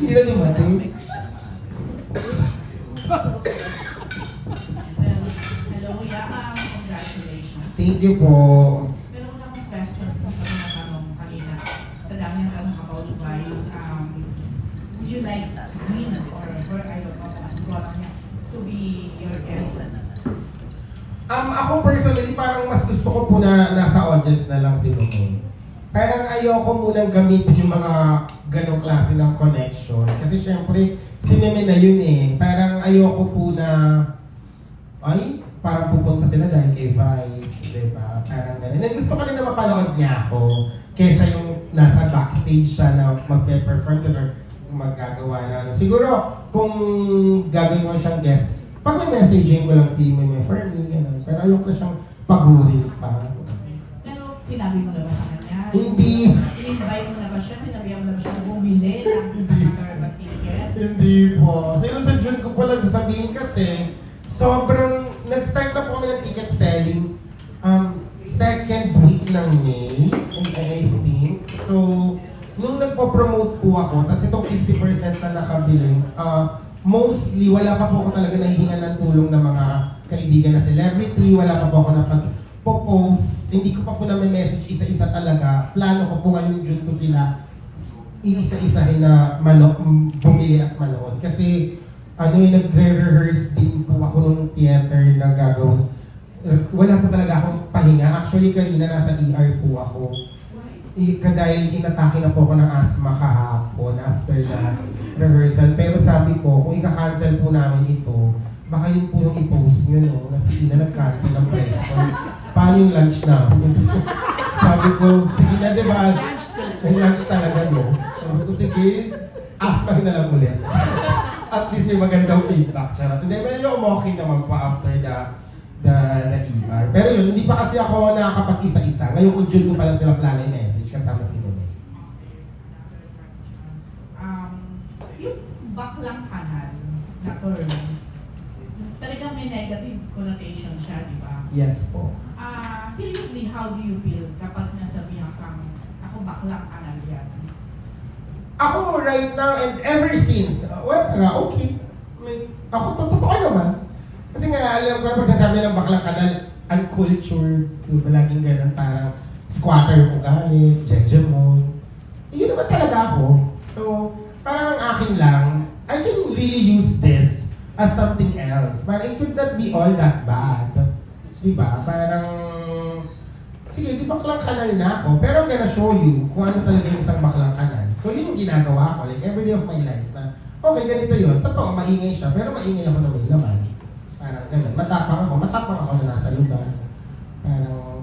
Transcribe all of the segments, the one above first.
Hindi na dumating. Hello, congratulations. Thank you po. Pero una akong question kung ano natanong kanina. Sa dami ng tanong about wives, would you like me or I don't know, to be your guest? Ako personally, parang mas gusto ko po na nasa audience na lang si Meme. Parang ayoko munang gamitin yung mga ganong klase ng connection. Kasi syempre, si Meme na yun eh. Parang ayoko po na, ay, parang pupunta sila dahil kay Vice, diba? Parang ganun. And gusto ko rin na mapanood niya ako. Kesa yung nasa backstage siya na mag-perform doon or maggagawa na. Siguro, kung gagawin mo siyang guest, pag may messaging ko lang si Meme for me, gano'n. Pero ayoko siyang pagurin pa. Pero sinabi mo na ba sa kanya? Hindi. In-invite mo na ba siya? Sinabihan mo na ba siya bumili ng mga ticket? Hindi po. Sa June ko pala sasabihin kasi, sobrang, nag-start na po kami ng ticket selling second week ng May, I think. So, nung nagpo-promote po ako, tapos itong 50% na nakabili, mostly, wala pa po ako talaga nahihingan ng tulong ng mga kaibigan na celebrity, wala pa po ako napag-post, hindi ko pa po na-message isa-isa talaga. Plano ko po ngayong June ko sila iisa-isahin na bumili at manood. Kasi nagre-rehearse din po ako nung theater na gagawin. Wala po talaga akong pahinga. Actually, kanina nasa ER po ako. Dahil inatake na po ako ng asthma kahapon after na rehearsal. Pero sabi ko, kung ika-cancel po namin ito, baka yun po yung i-post nyo, no? Na si Ina nag-cancel ng press con. Paano yung lunch namin? Sabi ko, sige na, di ba? Lunch talaga, no? Sabi ko, sige, asthma na lang ulit. At least may magandang feedback. Charot. Hindi, medyo okay naman po after the ER. Pero yun, hindi pa kasi ako nakakapag-isa-isa. Ngayon kung June ko pa lang sila plano yung message kasama si Meme. Yung baklang kanan na term, talagang may negative connotation siya, di ba? Yes po. Seriously, how do you feel kapag nasabihan kang ako baklang kanan yan? Ako right now and ever since, okay. Ako, totoo naman. Kasi nga, alam ko, pag sasabi ng baklang kanal, uncultured, yung laging ganun, parang squatter mo galit, jejemon. Yun naman talaga ako. So, parang ang akin lang, I can really use this as something else. Parang it could not be all that bad. Diba? Parang, sige, di baklang kanal na ako, pero I'm gonna show you kung ano talaga yung isang baklang kanal. So, yun yung ginagawa ko, like every day of my life na, okay, ganito yun. Totoo, maingay siya, pero maingay ako na may laman. Parang ganun. Matapang ako na nasa lugar.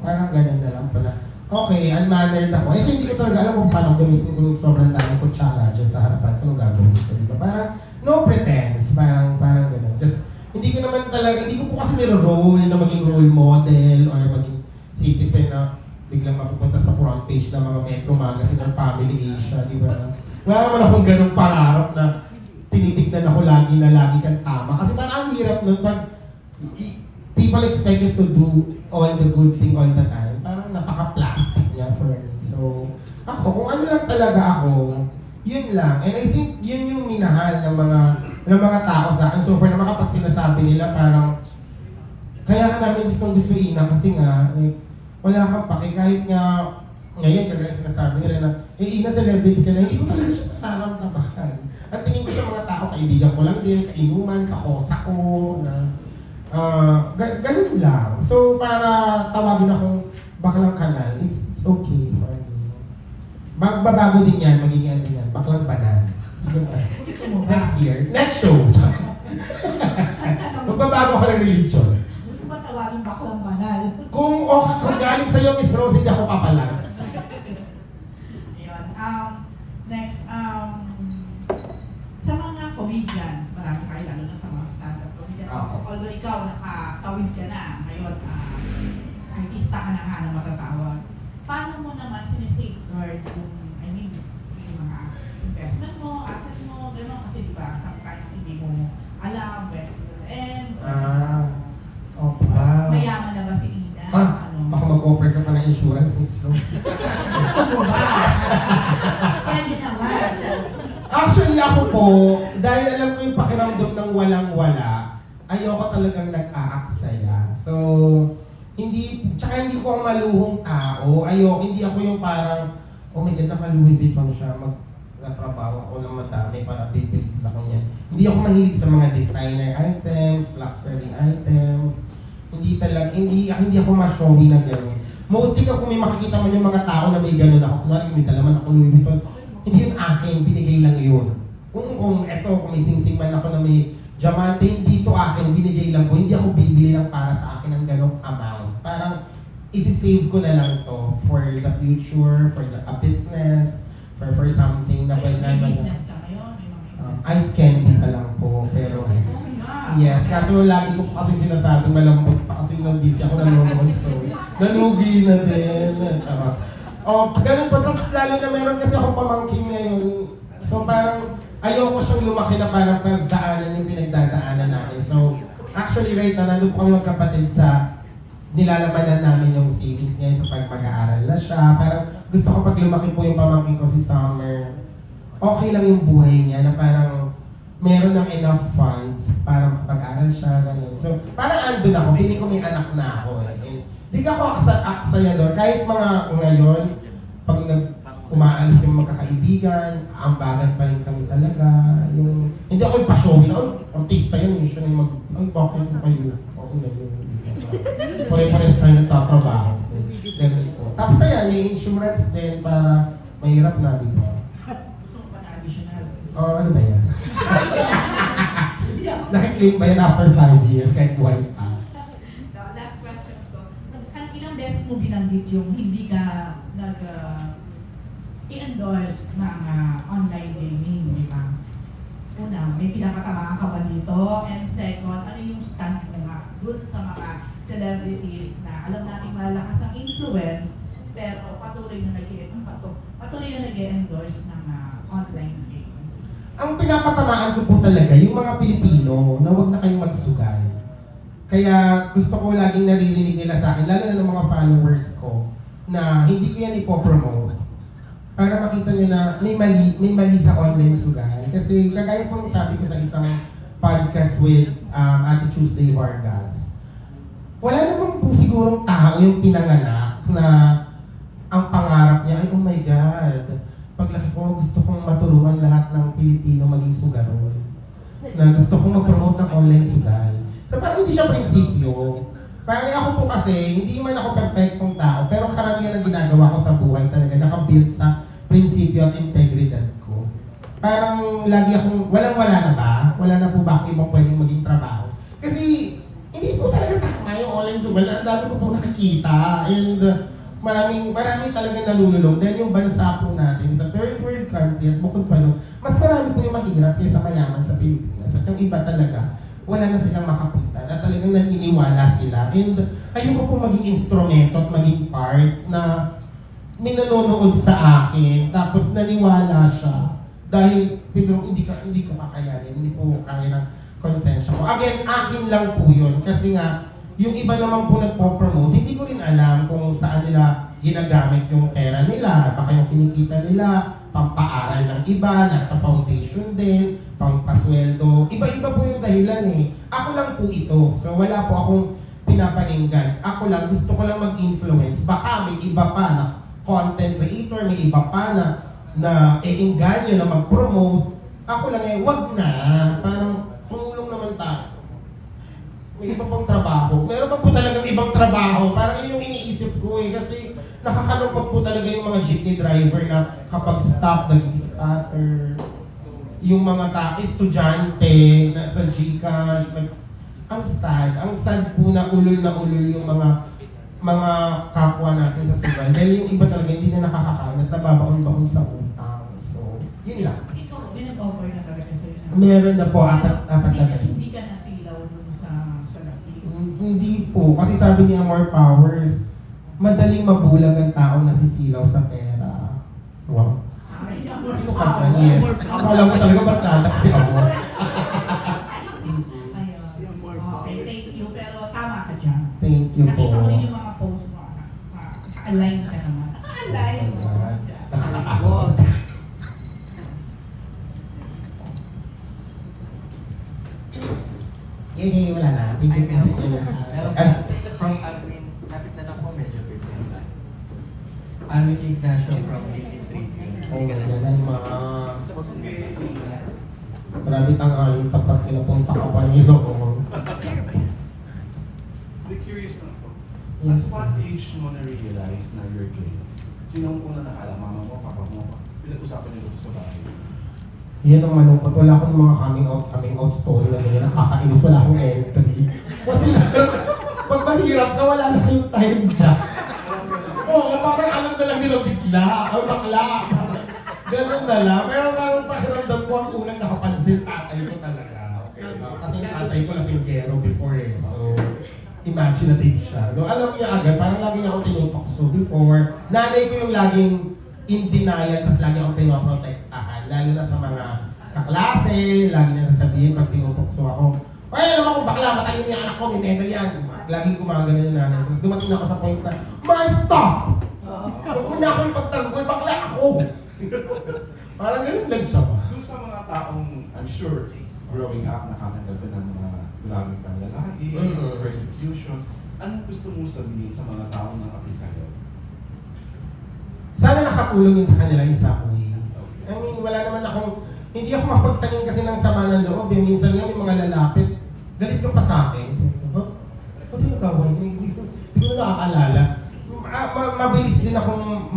Parang ganun na lang pala. Okay, unmannered ako. So hindi ko talaga alam kung paano gamitin yung sobrang daming kutsara dyan sa harapan ko nung gagawin ko. Diba? Parang no pretense. Parang ganun. Just, hindi ko po kasi niro-role na maging role model or maging citizen na biglang mapupunta sa front page ng mga Metro Magazine or Family Asia. Diba? Wala naman akong ganung pangarap na tinitignan ako lagi kang tama. Kasi parang ang hirap nun pag people expect to do all the good thing all the time. Parang napaka-plastic niya for me. So, ako, kung ano lang talaga ako, yun lang. And I think yun yung minahal ng mga tao sa akin. So far na makapag sinasabi nila parang, kaya ka namin gusto Ina kasi nga, wala kang pake. Kahit nga, ngayon kagaya sinasabi nila na, Ina, celebrity ka na, hindi ko talaga siya nararamdaman. At tingin ko sa mga tao, kaibigan ko lang din, kainuman, kakosa ko, na ganun lang. So, para tawagin akong baklang kanal, it's okay for me. Magbabago din yan, magiging din yan, baklang banan. Next year, next show. Magbabago ko ng religion. Gusto ba tawagin baklang banal? Kung galing sa'yo, Miss Rose, hindi ako papalag. Ayun. Next, sa mga comedians, marami kayo lalo na sa mga stand-up comedians. Although ikaw, nakatawid ka na, ngayon, artista ka na nga na matatawag. Paano mo naman sinisafeguard yung mga investment mo, asset mo, gano'n kasi diba, sometimes hindi mo alam where it will end. Wow. Mayaman na ba si Ina? Baka mag-offer ka pa ng insurance, Miss Rose. Ano ba? Pwede naman. Actually, ako po, dahil alam ko yung pakiramdam ng walang-wala, ayoko talagang nag-aaksaya. So, tsaka hindi po ako maluhong tao. Hindi ako yung parang, oh my God, naka-Louis Vuitton siya, magtatrabaho ako ng madami para bibili ako niyan. Hindi ako mahilig sa mga designer items, luxury items. Hindi ako ma-showy na gano'n. Mostly kung may makikita man yung mga tao na may gano'n ako, kunwari may dalaman ako Louis Vuitton, hindi yun akin, binigay lang yun. Kung may singsing man ako na may diamante, hindi to akin, binigay lang ko. Hindi ako bibili lang para sa akin ng ganong amount. Parang isi-save ko na lang to for the future, for a business, for something na May pwede business ka ngayon, may mga ice candy ka lang po, pero Oh my God. yes, kaso lagi ko po kasi sinasabi malambot pa kasi nung busy ako nanonood, so nalugi na din. Charot. Ganun po, tapos lalo na meron kasi akong pamangkin ngayon, so parang ayoko siyang lumaki na parang pagdaanan yung pinagdadaanan namin. So actually right now, nandun po kami magkapatid sa nilalabanan namin yung savings niya sa pag mag-aaral na siya. Parang gusto ko pag lumaki po yung pamangkin ko si Summer, okay lang yung buhay niya na parang meron ng enough funds para makapag-aral siya, ganyan. So, parang andun ako, feeling ko may anak na ako. Di ka ako aksayador, kahit mga ngayon, pag umaalis yung magkakaibigan, ambagan pa rin kami talaga. Hindi ako yung pa-showy na, artista yan, yun siya na yung ay, bakit mo kayo? Okay na yun. Pare-pares tayo nagtatrabaho. So, ganun po. Tapos ayan, may insurance din para mahirap na, di ba? Gusto mo pa na additional? Ano ba yan? Nakiklaim ba yan after 5 years kahit buhay pa? So, last question ko. Ilang beses mo binanggit yung hindi ka i-endorse ng online gaming, di ba? Una, may pinakatamaan ka ba dito? And second, ano yung stand mo nga dun sa mga celebrities na alam natin malalakas ang influence, pero patuloy na nag-endorse ng online game? Ang pinapatamaan ko po talaga, yung mga Pilipino na huwag na kayong magsugal. Kaya gusto ko laging naririnig nila sa akin, lalo na ng mga followers ko, na hindi ko yan ipopromote. Para makita nyo na may mali sa online sugal. Kasi kagaya po yung sabi ko sa isang podcast with Ate Tuesday Vargas, wala namang po sigurong tao yung pinanganak na ang pangarap niya ay, oh my God, paglaki ko gusto kong maturuan lahat ng Pilipino maging sugaron. Na gusto kong mag-promote ng online sugal. So parang hindi siya prinsipyo. Parang ako po kasi, hindi man ako perfectong tao, pero karamihan ng ginagawa ko sa buhay talaga nakabuild sa prinsipyo at integridad ko. Parang lagi akong, walang-wala na ba? Wala na po ba ako ibang pwedeng maging trabaho? Kasi hindi po talaga tama yung online sugal. Ang dami ko po nakikita. And maraming talaga nalululong. Dahil yung bansa po natin sa third world country at bukod pa nun, mas marami po yung mahirap kaysa mayaman sa Pilipinas. At yung iba talaga, wala na silang makapitan at talagang naniniwala sila. And ayoko po maging instrumento at maging part na may nanonood sa akin tapos naniwala siya dahil hindi ko kakayanin, hindi po kaya ng konsensya ko. Again, akin lang po yun kasi nga yung iba naman po nagpo-promote, hindi ko rin alam kung saan nila ginagamit yung pera nila. Baka yung kinikita nila, pampaaral ng iba, nasa foundation din, pampasweldo. Iba-iba po yung dahilan eh. Ako lang po ito. So wala po akong pinapaninggan. Ako lang, gusto ko lang mag-influence. Baka may iba pa na content creator, may iba pa na e-engganyo na mag-promote. Ako lang eh, wag na. Parang tumulong naman tayo. May iba pang trabaho. Meron pa po talagang ibang trabaho. Parang yun yung iniisip ko eh. Kasi nakakalungkot po talaga yung mga jeepney driver na kapag stop, nag-scatter. Yung mga estudyante na sa GCash. Ang sad po na ulol yung mga kapwa natin sa sugal. Dahil yung iba talaga hindi na nakakakain at nababaon-baon sa utang. So, yun lang. Ikaw, may nag-offer na talaga sa'yo. Meron na po, apat na guys. Hindi ka nasilaw dun sa laki. Hindi po. Kasi sabi ni Amor Powers, madaling mabulag ang taong nasisilaw sa pera. Wow. Sino ka ba? Yes. Akala ko talaga barkada kasi Amor. Okay, thank you. Pero tama ka dyan. Thank you po. Nakita ko rin yung mga post mo. Naka-align ka naman. Naka-align. Nakakatakot. wala na. Thank you po sa inyo lahat. From Alvin, lapit na lang po, medyo prepare na. Alvin Ignacio from Philippine Tribune. Oo, ganun mga... Marami tanghaling tapat pinapunta ka pa nyo. The curious na ako. Yes. At what age mo na-realize na you're gay? Sino ang una nakala? Mama mo, papa mo? Pinag-usapan niyo ito sa bahay. Yan ang malungkot. Wala akong mga coming out story na ganyan. Nakakainis. Wala akong entry. Kasi pag mahirap ka, wala na kayong time dyan. Oo, parang alam na lang nila bigla. O bakla. Ganun na lang. Pero parang pakiramdam ko ang unang nakapansin tatay ko talaga. Okay. Kasi yung tatay ko lasinggero before eh. So, imaginative siya. No, alam niya agad, parang lagi niya akong tinutokso before. Nanay ko yung laging in denial, tapos lagi akong pinoprotektahan. Lalo na sa mga kaklase, lagi niya nasabihin pag tinutokso ako, ay, alam ako bakla, matalin niya anak ko, may medal yan. Laging gumagano yung nanay. Tapos dumating na ako sa point na, my stop! Huwag mo na ako yung pagtanggol, bakla ako! Parang ganun lang siya ba? Doon sa mga taong, I'm sure, growing up, nakatanggap ka ng mga maraming panlalaki, persecution, anong gusto mo sabihin sa mga taong nakapi sa'yo? Sana nakatulong yun sa kanila in some way. I mean, wala naman akong, hindi ako mapagtanim kasi ng sama ng loob. Eh. Minsan nga may mga lalapit, galit ka pa sa akin. Huh? Ba't yung nagawin? Hindi ko nakakaalala. Mabilis din akong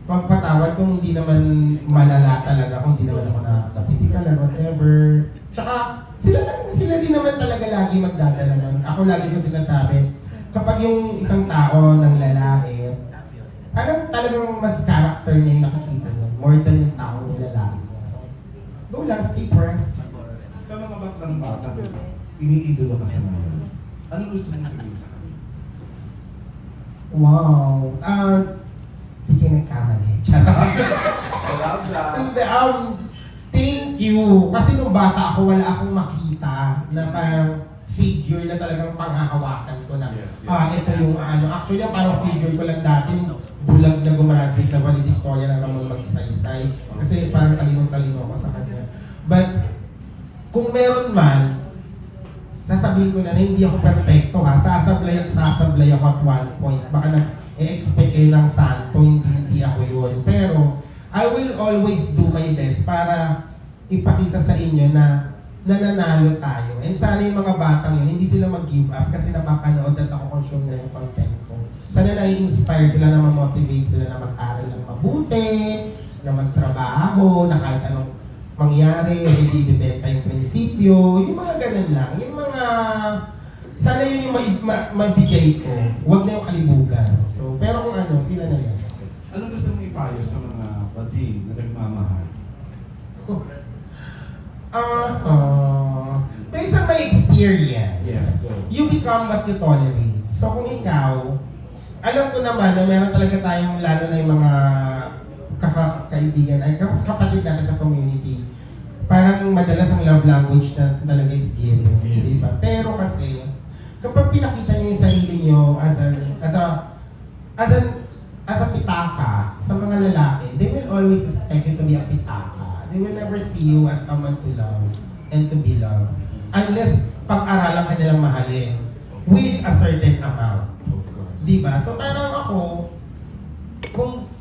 magpatawad kung hindi naman malala talaga, kung hindi naman ako na physical or whatever. Tsaka, sila din naman talaga lagi magdadala nun. Ako lagi kong sinasabi, kapag yung isang tao ng lalaki, parang talagang mas character niya yung nakikita niya, more than yung tao ng lalaki. So, go lang, stay pressed. Sa mga batang bata, iniidolo ka sa ngayon. Anong gusto mo sabihin sa kanila? Wow. Di kayo nagkamali. Charot. I love that. Hindi, thank you. Kasi nung bata ako, wala akong makita na parang figure na talagang panghahawakan ko na, Yes, yes. ito yung ano. Actually, parang figure ko lang dati, bulag na gumraduate na valedictorian na naman magsaysay. Kasi parang talinong-talino ako sa kanya. But, kung meron man, sasabihin ko na hindi ako perfecto ha. Sasablay at sasablay ako at one point. Baka nag-expect kayo ng santo, hindi ako yun. Pero, I will always do my best para ipakita sa inyo na nananalo tayo. And sana yung mga batang yun, hindi sila mag-give up kasi napapanood at ako consume na yung content ko. Sana na-inspire sila na ma-motivate sila na mag-aral ng mabuti, na magtrabaho, na kahit anong mangyari, hindi ibibenta yung prinsipyo, yung mga ganun lang. Yung mga, sana yun yung mabigay ko. Huwag na yung kalibugan. So, pero kung ano, sila na yan. Anong gusto mong ipayo sa mga bating na nagmamahal? Based on my experience, Yes, go. you become what you tolerate. So kung ikaw, alam ko naman na meron talaga tayong, lalo na yung mga kaibigan, ay kapatid natin sa community, parang madalas ang love language na talaga is giving, di ba? Pero kasi, kapag pinakita niyo yung sarili niyo as a pitaka sa mga lalaki, they will always expect you to be a pitaka. They will never see you as someone to love and to be loved. Unless pag-aralan ka nilang mahalin with a certain amount. Diba? So parang ako,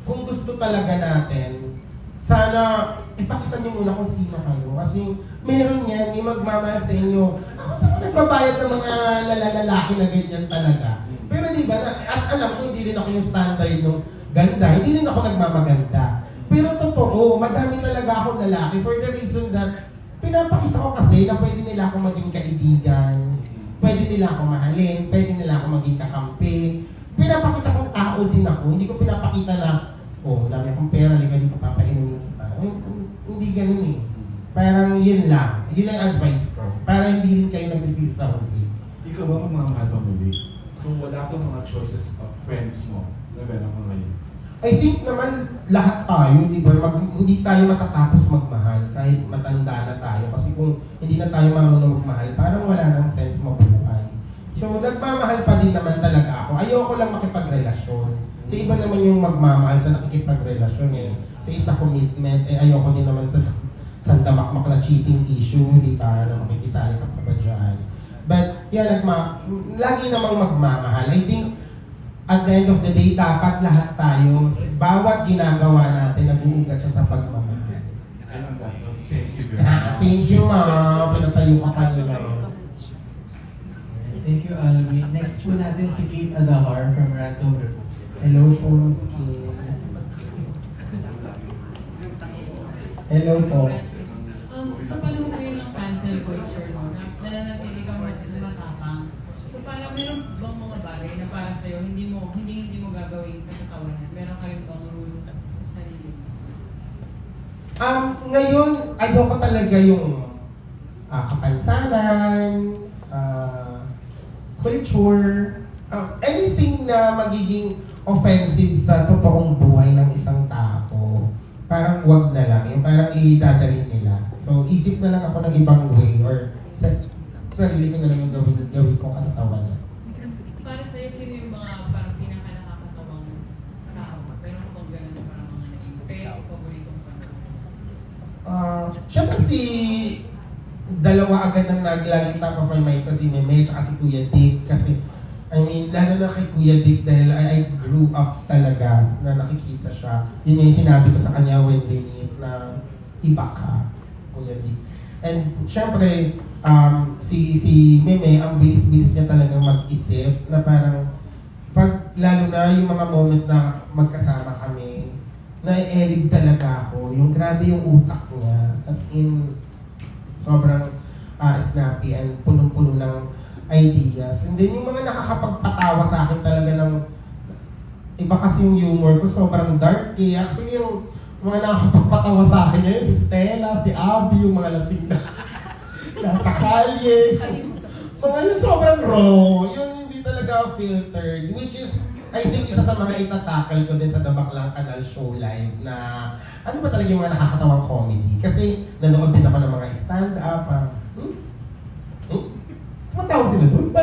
kung gusto talaga natin, sana ipakita niyo muna kung sino kayo. Kasi meron yan, may magmamahal sa inyo. Ako talaga nagbabayad ng mga lalaki na ganyan talaga. Pero diba, at alam ko hindi rin ako yung standard ng ganda, hindi rin ako nagmamaganda. Pero totoo, madami talaga akong lalaki for the reason that pinapakita ko kasi na pwede nila akong maging kaibigan, pwede nila akong mahalin, pwede nila akong maging kakampi. Pinapakita kong tao din ako, hindi ko pinapakita na, oh, dami akong pera, liga dito, papainumin kita. Hindi ganun eh. Parang yun lang yung advice ko. Para hindi rin kayo nagsisisi sa huli. Ikaw ba magmamahal pa muli? Kung wala kang mga choices of friends mo na meron ka ngayon? I think naman lahat tayo, di ba, hindi tayo matatapos magmahal kahit matanda na tayo. Kasi kung hindi na tayo marunong magmahal, parang wala nang sense mabuhay. So, nagmamahal pa din naman talaga ako. Ayoko lang makipagrelasyon. Sa iba naman yung magmamahal sa nakikipagrelasyon eh. So, it's a commitment. Eh, ayoko din naman sa sandamakmak na cheating issue, di ba, na makikisali ka pa ba dyan. But yan, lagi namang magmamahal. I think at the end of the day, dapat lahat tayo, bawat ginagawa natin, nag-uugat siya sa pagmamahal. Ayun, thank you very much. Thank you, ma. Pinatayo ka pa nila. Thank you, Almi. Next po natin si Kate Adahar from Rantover. Hello po, Miss Kim. Hello po. Sa panahon ngayon ng cancel culture, no, nananatili kang matapang. So parang meron bang mga bagay na para sa'yo, hindi mo gagawin katatawanan? Meron ka rin bang rules sa sarili mo? Ngayon, ayoko talaga yung kapansanan, culture, anything na magiging offensive sa totoong buhay ng isang tao. Parang wag na lang, yung parang idadalhin nila. So, isip na lang ako ng ibang way or sarili ko na lang yung gawin kong katatawanan. Para sa'yo, sino yung mga parang pinaka-nakakatawang tao? Meron ka bang ganun parang mga naging paboritong panahon? Siyempre dalawa agad ang naglaging top of my mind ko, si Meme at si Kuya Dick. Kasi, I mean, lalo na kay Kuya Dick dahil I grew up talaga na nakikita siya. Yun yung sinabi ko sa kanya when they meet na iba ka, Kuya Dick. And syempre, si Meme, ang bilis-bilis niya talagang mag-isip na parang lalo na yung mga moment na magkasama kami, na-elib talaga ako. Yung grabe yung utak niya. As in, sobrang snappy and punong-puno ng ideas. And then yung mga nakakapagpatawa sa akin talaga ng iba kasi yung humor ko, sobrang dark eh. Actually yung mga nakakapagpatawa sa akin ngayon, si Stella, si Abby, yung mga lasing na nasa kalye. Mga yun sobrang raw. Yun hindi talaga filtered. Which is, I think isa sa mga itatakal ko din sa The Baklang Kanal Show Live na ano ba talaga yung mga nakakatawang comedy. Kasi nanood din ako ng mga stand-up. Tumatawa sila doon.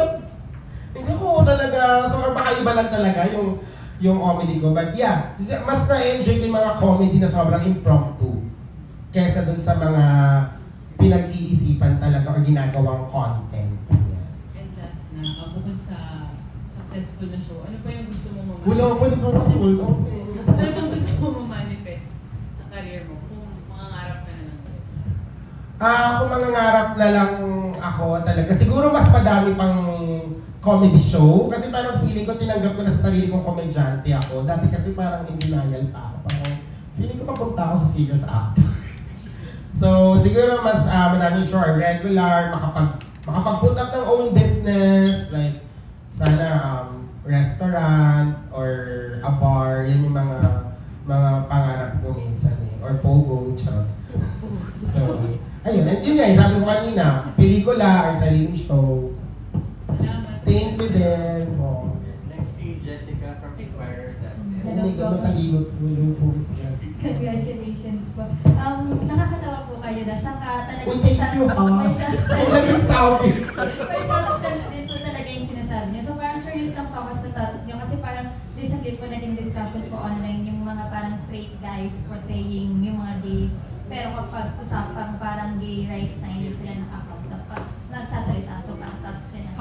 Hindi ko talaga, so baka iba lang talaga yung comedy ko. But yeah, mas na-enjoy ko yung mga comedy na sobrang impromptu kesa dun sa mga pinag-iisipan talaga o ginagawang content. Yeah. And last na, bukod sa successful na show, ano pa yung gusto mo mag- Wala, pwede pa mas full. Ano bang gusto mo ma-manifest sa career mo kung mangangarap ka na lang? Kung mangangarap na lang ako talaga, siguro mas madami pang comedy show. Kasi parang feeling ko, tinanggap ko na sa sarili kong komedyante ako. Dati kasi parang in denial pa ako. Parang feeling ko papunta ako sa serious actor. So, siguro mas madaming show are regular, makapag-put up ng own business, like sana restaurant or a bar, yan yung mga pangarap ko minsan eh. Or pogo, charot. So, ayun, and yun nga, sabi ko kanina, pelikula or sariling show. Salamat. Thank you din po. Next si Jessica from Inquirer. Hindi ka matalino po yung Congratulations po. Nakakatawa po kayo na saka talaga Uy, thank you ha. may substance. Huwag nagsabi. May substance din so talaga yung sinasabi niyo. So parang curious lang po ako sa thoughts niyo kasi parang recently po naging discussion po online yung mga parang straight guys portraying yung mga gays. Pero kapag usapang parang gay rights na hindi sila nakakausap pa, nagsasalita. So parang thoughts niya na.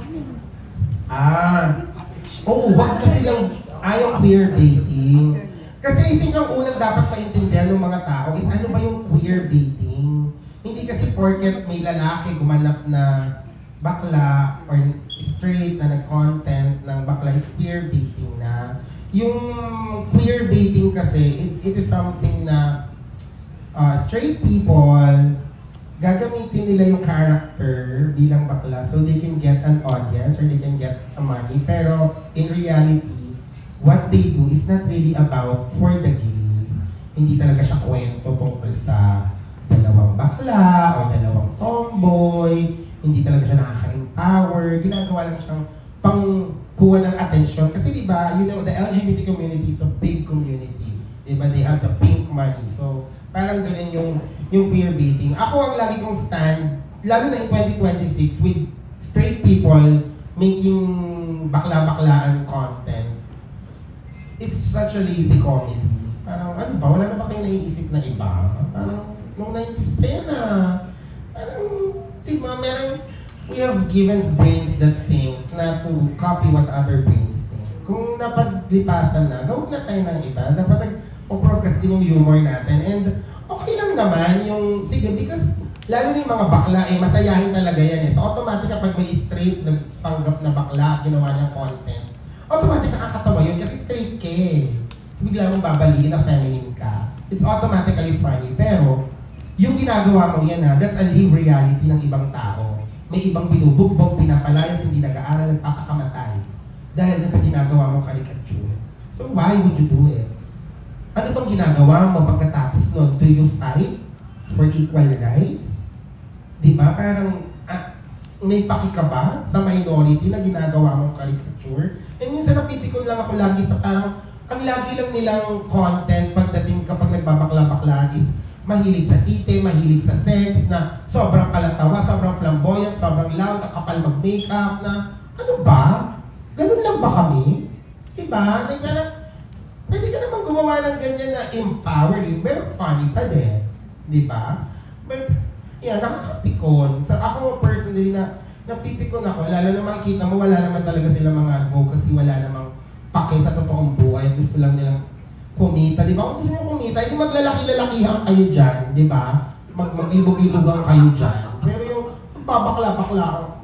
Oo, wag kasi lang ayaw queer dating. Kasi I think ang unang dapat maintindihan ng mga tao is ano ba yung queer dating. Hindi kasi porket may lalaki gumanap na bakla or straight na nag-content ng bakla is queer dating na. Yung queer dating kasi, it is something na straight people gagamitin nila yung character bilang bakla so they can get an audience or they can get a money. Pero in reality, what they do is not really about for the gays. Hindi talaga siya kwento tungkol sa dalawang bakla o dalawang tomboy. Hindi talaga siya nakaka-empower. Ginagawa lang siyang pangkuha ng attention. Kasi diba, you know, the LGBT community is a big community. Diba, they have the pink money. So, parang ganun yung queer baiting. Ako ang lagi kong stand, lalo na in 2026, with straight people making bakla-baklaan content. It's such a lazy comedy. Parang ano ba, wala na ba kayo naiisip na iba? Parang nung 90s pa yan ah. Parang, diba, we have given brains that think na to copy what other brains think. Kung napaglipasan na, gawin na tayo ng iba. Dapat nag-progress din yung humor natin. And okay lang naman yung, sige, because lalo na yung mga bakla, masayahin talaga yan eh. So automatic kapag may straight nagpanggap na bakla, ginawa niyang content, automatic nakakatawa yun kasi straight ka eh. So bigla mong babaliin na feminine ka. It's automatically funny. Pero, yung ginagawa mo yan that's a live reality ng ibang tao. May ibang binubugbog, pinapalayas, hindi nag-aaral, nagpapakamatay. Dahil sa ginagawa mong caricature. So why would you do it? Ano bang ginagawa mo pagkatapos nun? Do you fight for equal rights? Di ba? Parang may paki ka ba sa minority na ginagawa mong caricature? And minsan napipikon lang ako lagi sa parang ang lagi lang nilang content pagdating kapag nagbabakla-bakla is mahilig sa tite, mahilig sa sex, na sobrang palatawa, sobrang flamboyant, sobrang loud, ang kapal mag-makeup, na ano ba? Ganun lang ba kami? Diba? Like, parang, pwede ka naman gumawa ng ganyan na empowering, pero funny pa din. Diba? But, yeah, nakakapikon. So, ako personally napipikon ako, lalo na makikita mo, wala naman talaga sila mga advocacy, wala namang pake sa totoong buhay. Gusto lang nilang kumita. Di ba? Kung gusto nyo kumita, hindi maglalaki-lalakihan kayo dyan. Di ba? Maglibog-libogan kayo dyan. Pero yung babakla-bakla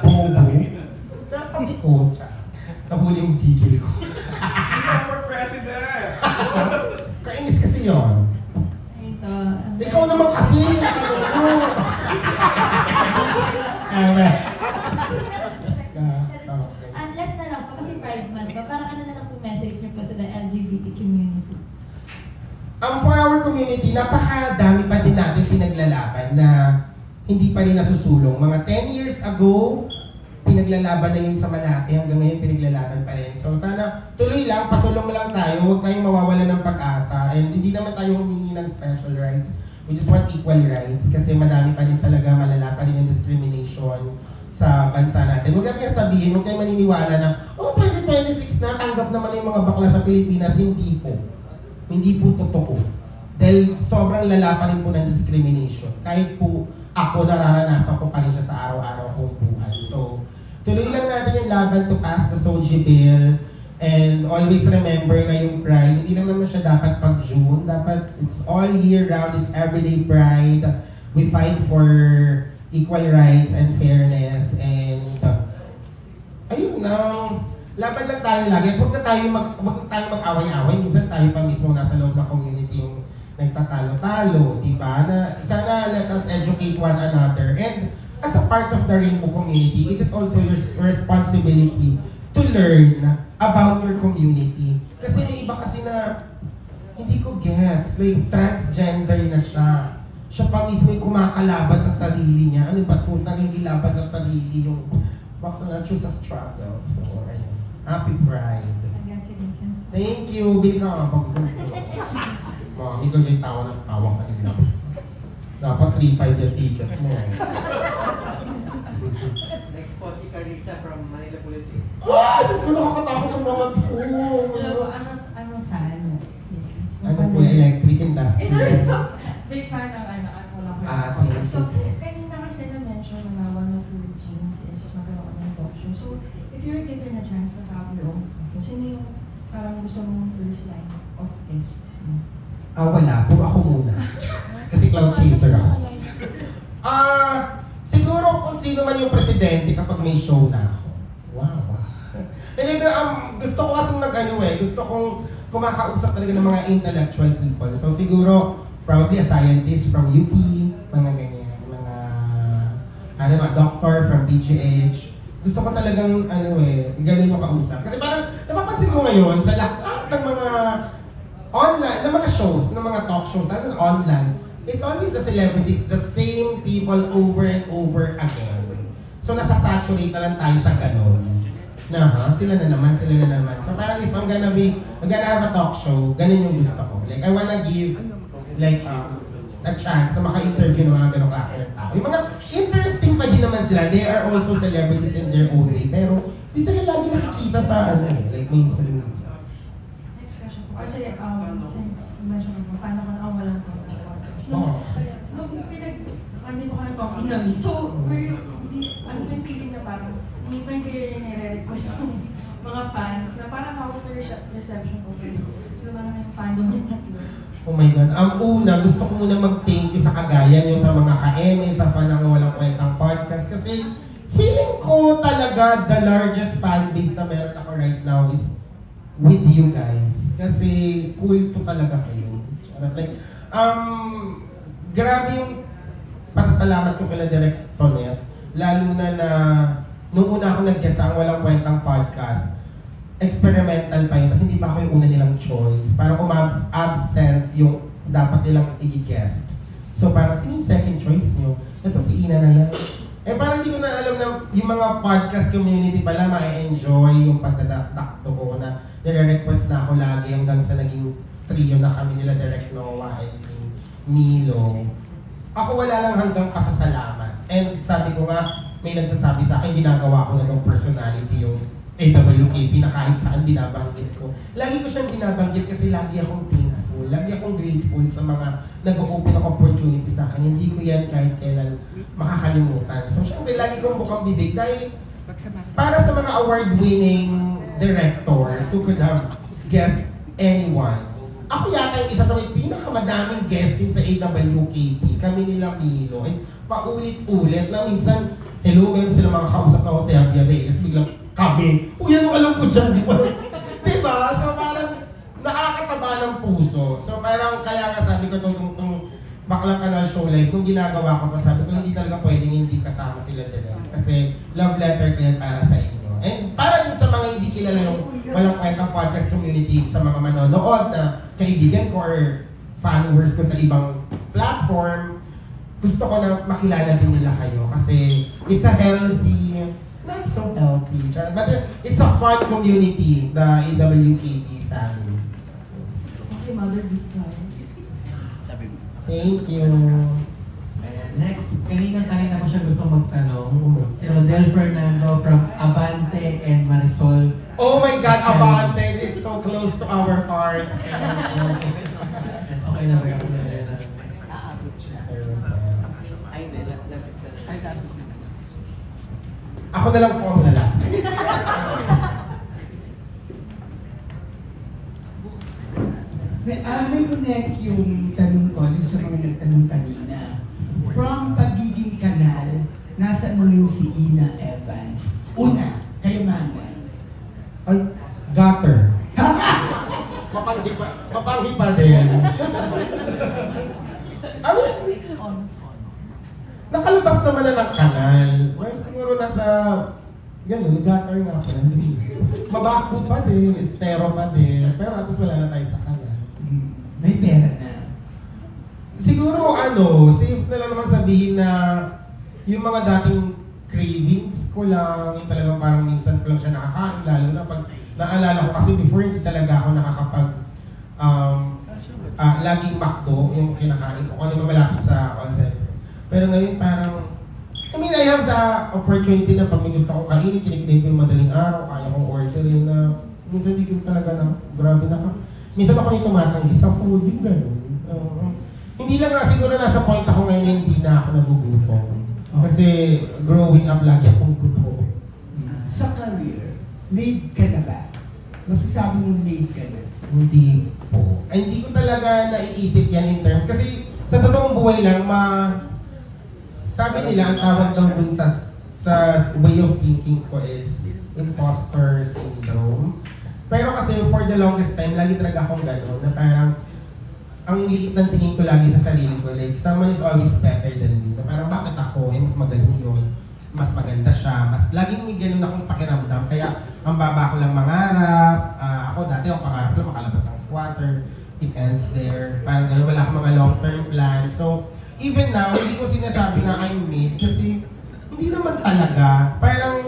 bobo, napapikon siya. Nahuli yung tigil ko. For president! Kainis kasi yun. Ito. Ikaw naman kasi! Last na lang po, kasi Pride Month pa, parang ano na lang po message niyo po sa the LGBT community? For our community, napakadami pa din natin pinaglalaban na hindi pa rin nasusulong. Mga 10 years ago, pinaglalaban na yun sa Malate, hanggang ngayon pinaglalaban pa rin. So sana tuloy lang, pasulong lang tayo, huwag tayong mawawala ng pag-asa, and hindi naman tayo humingi ng special rights. We just want equal rights kasi madami pa rin talaga, malala pa rin yung discrimination sa bansa natin. Huwag natin sabihin, huwag kayong maniniwala na, oh, 2026 na, tanggap naman yung mga bakla sa Pilipinas. Hindi po. Hindi po totoo. Dahil sobrang lala pa rin po ng discrimination. Kahit po ako, nararanasan ko pa rin siya sa araw-araw kong buhay. So, tuloy lang natin yung laban to pass the SOGI bill. And always remember na yung Pride, hindi lang naman siya dapat pag June. Dapat it's all year round, it's everyday Pride. We fight for equal rights and fairness. And ayun lang. Laban lang tayo lagi. Huwag na tayo mag-away-away. Minsan tayo pa mismo nasa loob ng community yung nagtatalo-talo, diba? Na sana let us educate one another. And as a part of the Rainbow community, it is also your responsibility to learn about your community. Kasi may iba kasi na hindi ko gets, like transgender na siya. Siya pa mismo yung kumakalaban sa sarili niya. Ano ba po, sarili laban sa sarili yung baka na choose a struggle. So, ayun. Happy Pride. Congratulations. Thank you. Bili ka nga pag Mami, ikaw yung tawa ng tawa kanina. Dapat 3-5 yung ticket mo. Next po si Carissa from Manila Bulletin. Ah! Diyos ko, nakakatakot ng mga to. I'm a fan. Sis. Ano po yung electric industry? Big fan ng ano lang. Thanks. So, kanina kasi na-mention na one of your dreams is magkaroon ng talk show. So, if you're given a chance to have your own podcast, sino yung parang gusto mong first line of this? Wala. Puro ako muna. Kasi cloud chaser ako. Siguro kung sino man yung presidente kapag may show na ako. Wow. Hindi, gusto ko kasi gusto kong kumakausap talaga ng mga intellectual people. So siguro, probably a scientist from UP, mga ganyan, mga doctor from BGH. Gusto ko talagang, ganun yung kausap. Kasi parang, napapansin ko ngayon, sa lahat ng mga online, ng mga shows, ng mga talk shows, online, it's always the celebrities, the same people over and over again. So nasasaturate na lang tayo sa ganun. Sila na naman. So parang if I'm gonna have a talk show, ganun yung gusto ko. Like, I wanna give, like, a chance na maka-interview ng mga ganong klase ng tao. Yung mga interesting pa din naman sila, they are also celebrities in their own way, pero di sila lagi nakikita sa, like, mainstream news. Next question po. Kasi, since mention ko, paano ka na walang podcast? Oo. Nung hindi mo ka na-talk in a way, so, ano tapos mga fans na parang how was the reception ko? Lumang yung fandom ng tatlo. Oh my God. Una, gusto ko muna mag-thank you sa kagaya nyo, sa mga ka-eme, sa fan ng Walang Kwentang Podcast. Kasi feeling ko talaga the largest fan base na meron ako right now is with you guys. Kasi cool to talaga kayo. Like, grabe yung pasasalamat ko kila Direk Tonet. Lalo na nung una ako nag-guest sa Walang Kwentang Podcast, experimental pa yun kasi hindi pa ako yung una nilang choice. Parang absent yung dapat nilang i-guest. So parang sino yung second choice nyo? Ito si Ina na lang. Eh parang hindi ko na alam na yung mga podcast community pala ma-enjoy yung pagdadakto ko na nire-request na ako lagi hanggang sa naging trio na kami nila Direk Noah and Milo. Ako wala lang hanggang pasasalamat. And sabi ko nga, may nagsasabi sa akin, ginagawa ko na ng personality yung AWKP na kahit saan binabanggit ko. Lagi ko siyang binabanggit kasi lagi akong thankful, lagi akong grateful sa mga nag-open ng opportunity sa akin. Hindi ko yan kahit kailan makakalimutan. So syempre, lagi kong bukang bibig dahil para sa mga award-winning directors who could have guest anyone, ako yata yung isa sa may pinakamadaming guesting sa AWKP. Kami nila Milo. Ay, paulit-ulit na minsan, hello, ngayon sila mga kausap na ako sa Javier Reyes, biglang kami. Uy, anong alam ko dyan? Diba? So parang nakakataba ng puso. So parang kaya nga sabi ko itong Baklang Kanal Show Live, kung ginagawa ko pa, sabi ko hindi talaga pwedeng hindi kasama sila direct. Kasi love letter ko yan para sa inyo. And para din sa mga hindi kilala yung Walang Kwentang Podcast community, sa mga manonood na kaibigan ko or followers ko sa ibang platform, gusto ko na makilala din nila kayo kasi it's a healthy, not so healthy, but it's a fun community, the AWKP family. Okay, Mother Victor. Thank you. And next, kanina ko siya gusto magtanong. Si Rodel Fernando from Abante and Marisol. Oh my God, Abante is so close to our hearts. Okay na ba ako na rin? Ay, hindi. Lapit ka na. Ay, lapit ka na. Ako na lang po ang lalaki. May connect yung tanong ko dito sa mga nagtanong kanina. From pagiging kanal, nasaan mo na yung si Ina Evans? Una, kayamanan. Ay, gutter. Mapanghi pa din. Nakalabas naman na ng kanal. Well, siguro nasa, ganun, gutter nga pa lang. Mabakbo pa din, estero pa din. Pero at least wala na tayo sa kanal. May pera na. Siguro safe na lang naman sabihin na yung mga dating cravings ko lang, yung talagang parang minsan ko lang siya nakakain, lalo na pag naalala ko kasi before hindi talaga ako nakakapag laging McDo yung kinakain ko, ano malapit sa call center. Pero ngayon parang, I have the opportunity na pag may gusto kong kainin, kinikrave ko yung madaling araw, kaya kong orderin na minsan hindi ko talaga na, grabe na ka. Minsan ako nito tumatanggi sa food, yung gano'n. Hindi lang nga siguro nasa point ako ngayon na hindi na ako nagugutom. Kasi growing up lagi akong gutom. Sa career, made ka na ba? Masasabi mo made ka na? Hindi po. Ay, hindi ko talaga naiisip yan in terms. Kasi sa totoong buhay lang, sabi nila, ang tawag daw dun sa way of thinking ko is imposter syndrome. Pero kasi for the longest time, lagi talaga akong gano'n na parang ang liit ng tingin ko lagi sa sarili ko, like, someone is always better than me. Na parang bakit ako, mas magaling yun, mas maganda siya, mas laging may ganun akong pakiramdam. Kaya ang baba ko lang mangarap, ako dati ang pangarap lang makalabas ng squatter, it ends there. Parang gano'n, wala akong mga long-term plan. So, even now, hindi ko sinasabi na I'm made kasi hindi naman talaga. Parang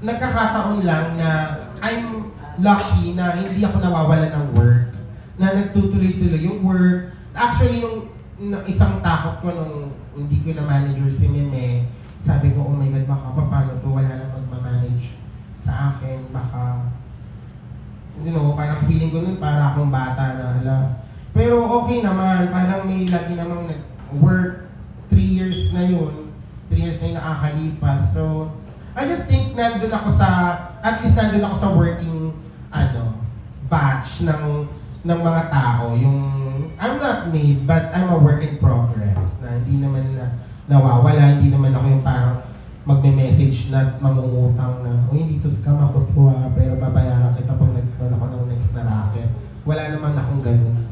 nagkakataon lang na I'm lucky na hindi ako nawawalan ng work. Na nagtutuloy-tuloy yung work. Actually, nung isang takot ko nung hindi ko na manager si Meme, sabi ko, oh my God, baka paano to, wala nang magmamanage sa akin, baka, parang feeling ko nun para akong bata na hala. Pero okay naman, parang may lagi namang nag-work, 3 years na yun, 3 years na yung nakakalipas. So, I just think nandun ako sa, at least nandun ako sa working, batch ng mga tao. Yung, I'm not made, but I'm a work in progress. Na hindi naman nawawala, hindi naman ako yung parang magme-message na mangungutang na, uy, dito scam ako po pero babayaran kita pag nagkaroon ako ng next na racket. Wala naman akong ganun.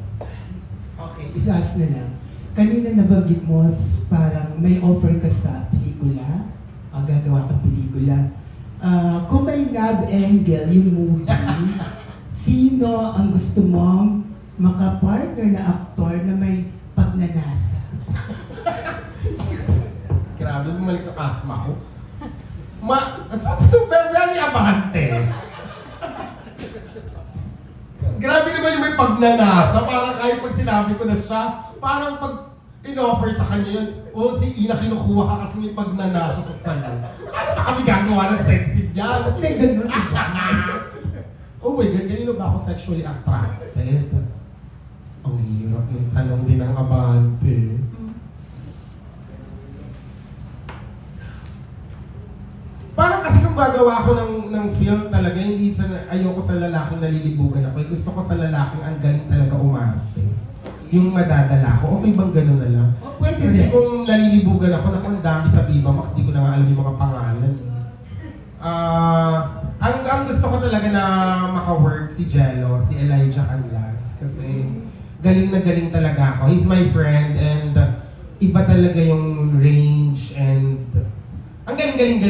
Okay, isaas na lang. Kanina nabanggit mo parang may offer ka sa pelikula, gagawa kang pelikula. Kung may love angle yung movie, sino ang gusto mong makapartner na aktor na may pagnanasa? Grabe, bumalik ang asma ko. Super very abante. Grabe naman yung may pagnanasa. Parang kahit pag sinabi ko na siya, parang pag in-offer sa kanya yun, si Ina kinukuha ka kasi may pagnanasa ko sa'yo. Paano ba kami gagawa ng sexy niya? May ganun. Oh my God, ganito ba ako sexually attracted? Ang hirap yung tanong din ng abante. Parang kasi kung gagawa ko ng film talaga, hindi ayoko sa lalaking nalilibugan ako. Gusto ko sa lalaking ang galing talaga umarte. Yung madadala ko, okay bang gano'n na lang? Pwede Kasi rin. kung nalilibugan ako, ang dami sa Viva Max, di ko na nga alam yung mga pangalan. Ang gusto ko talaga na maka-work si Jello, si Elijah Canlas. Kasi galing na galing talaga ako. He's my friend and iba talaga yung range and ang galing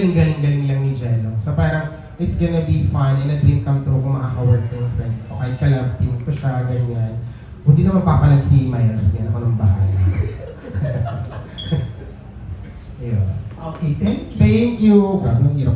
lang ni Jello. So parang it's gonna be fun and a dream come true kung makaka-work yung friend ko. Kahit ka-love team ko siya, ganyan. Hindi naman papalag si Miles yan. Ako nang bahala. Okay, thank you. Thank you! Grabe, ang hirap